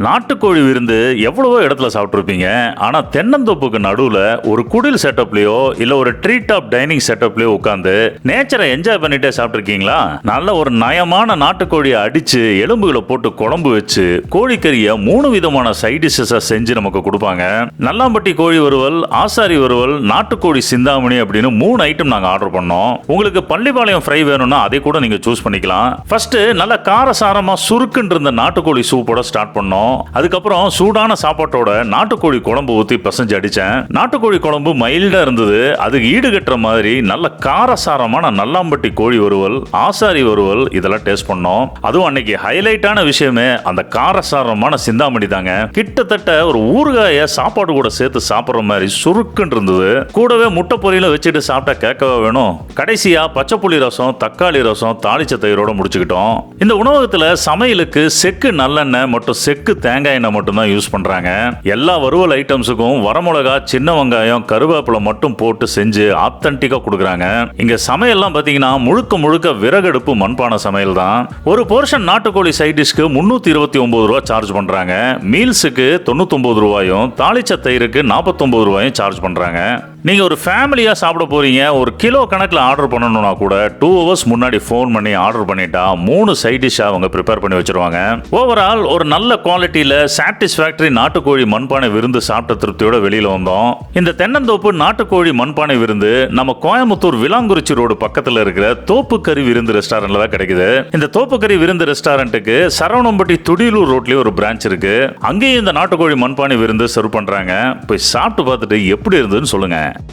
நாட்டுக்கோழி விருந்து எவ்வளவோ இடத்துல சாப்பிட்ருப்பீங்க. ஆனால் தென்னந்தோப்புக்கு நடுவில் ஒரு குடில் செட்டப்லையோ இல்லை ஒரு ட்ரீ டாப் டைனிங் செட்டப்லையோ உட்காந்து நேச்சரை என்ஜாய் பண்ணிட்டே சாப்பிட்ருக்கீங்களா? நல்ல ஒரு நயமான நாட்டுக்கோழியை அடித்து எலும்புகளை போட்டு குழம்பு வச்சு கோழிக்கறியை 3 விதமான சைட் டிஷ்ஷஸை செஞ்சு நமக்கு கொடுப்பாங்க. நல்லாம்பட்டி கோழி வறுவல், ஆசாரி வறுவல், நாட்டுக்கோழி சிந்தாமணி அப்படின்னு 3 ஐட்டம் நாங்கள் ஆர்டர் பண்ணோம். உங்களுக்கு பள்ளிப்பாளையம் ஃப்ரை வேணும்னா அதை கூட நீங்கள் சூஸ் பண்ணிக்கலாம். ஃபர்ஸ்ட் நல்ல காரசாரமாக சுருக்குன்னு இருந்த நாட்டுக்கோழி சூப்போட ஸ்டார்ட் பண்ணோம். அதுக்கப்புறம் சூடான சாப்பாட்டோட நாட்டுக்கோழி குழம்பு ஊற்றி பசஞ்சு அடித்தேன். நாட்டுக்கோழி குழம்பு மைல்டாக இருந்தது. அதுக்கு ஈடுகட்டுற மாதிரி நல்ல காரசாரமான நல்லாம்பட்டி கோழி வறுவல், ஆசாரி வறுவல் இதெல்லாம் டேஸ்ட் பண்ணோம். அதுவும் அன்னைக்கு ஹைலைட்டான விஷயமே அந்த காரசாரமான சிந்தாமணி தாங்க. கிட்டத்தட்ட ஒரு ஊறுகாயை சாப்பாடு கூட சேர்த்து சாப்பிட்ற மாதிரி சுருக்குன்னு இருந்தது. கூடவே முட்டை பொரியல வச்சுட்டு சாப்பிட்டா கேட்கவா வேணும். கடைசியா பச்சை புளி ரசம், தக்காளி ரசம், தாளிச்ச தயிரோட முடிச்சுக்கிட்டோம். இந்த உணவகத்தில் சமையலுக்கு செக்கு நல்லெண்ணெய் மற்றும் செக்கு தேங்காய் எண்ணெய் மட்டும் தான் யூஸ் பண்றாங்க. எல்லா வறுவல் ஐட்டம்ஸுக்கும் வரமிளகா, சின்ன வெங்காயம், கருவேப்பிலை மட்டும் போட்டு செஞ்சு ஆத்தன்டிக்கா கொடுக்குறாங்க. இங்க சமையல்லாம் பாத்தீங்கன்னா முழுக்க முழுக்க விறகடுப்பு மண்பானை சமையல் தான். ஒரு போர்ஷன் நாட்டுக்கோழி சைட் டிஷ்க்கு 329 ரூபா சார்ஜ் பண்றாங்க. மீல்ஸுக்கு 99 ரூபாயும், தாளிச்ச தயிருக்கு 49 ரூபாயும் சார்ஜ் பண்றாங்க. நீங்க ஒரு ஃபேமிலியா சாப்பிட போறீங்க, ஒரு கிலோ கணக்கில் ஆர்டர் பண்ணணும்னா கூட 2 hours முன்னாடி ஃபோன் பண்ணி ஆர்டர் பண்ணிட்டா 3 சைட் டிஷ் அவங்க ப்ரிப்பேர் பண்ணி வச்சிருவாங்க. ஓவரால் ஒரு நல்ல குவாலிட்டியில சாட்டிஸ்ஃபேக்டரி நாட்டுக்கோழி மண்பானை விருந்து சாப்பிட்ட திருப்தியோட வெளியில வந்தோம். இந்த தென்னந்தோப்பு நாட்டுக்கோழி மண்பானை விருந்து நம்ம கோயம்புத்தூர் விலாங்குறிச்சி ரோடு பக்கத்தில் இருக்கிற தோப்புக்கறி விருந்து ரெஸ்டாரண்ட்ல தான் கிடைக்குது. இந்த தோப்புக்கறி விருந்து ரெஸ்டாரண்ட்டுக்கு சரவணம்பட்டி துடியலூர் ரோட்லயே ஒரு பிரான்ச் இருக்கு. அங்கேயும் இந்த நாட்டுக்கோழி மண்பானை விருந்து சர்வ் பண்றாங்க. போய் சாப்பிட்டு பார்த்துட்டு எப்படி இருந்ததுன்னு சொல்லுங்க.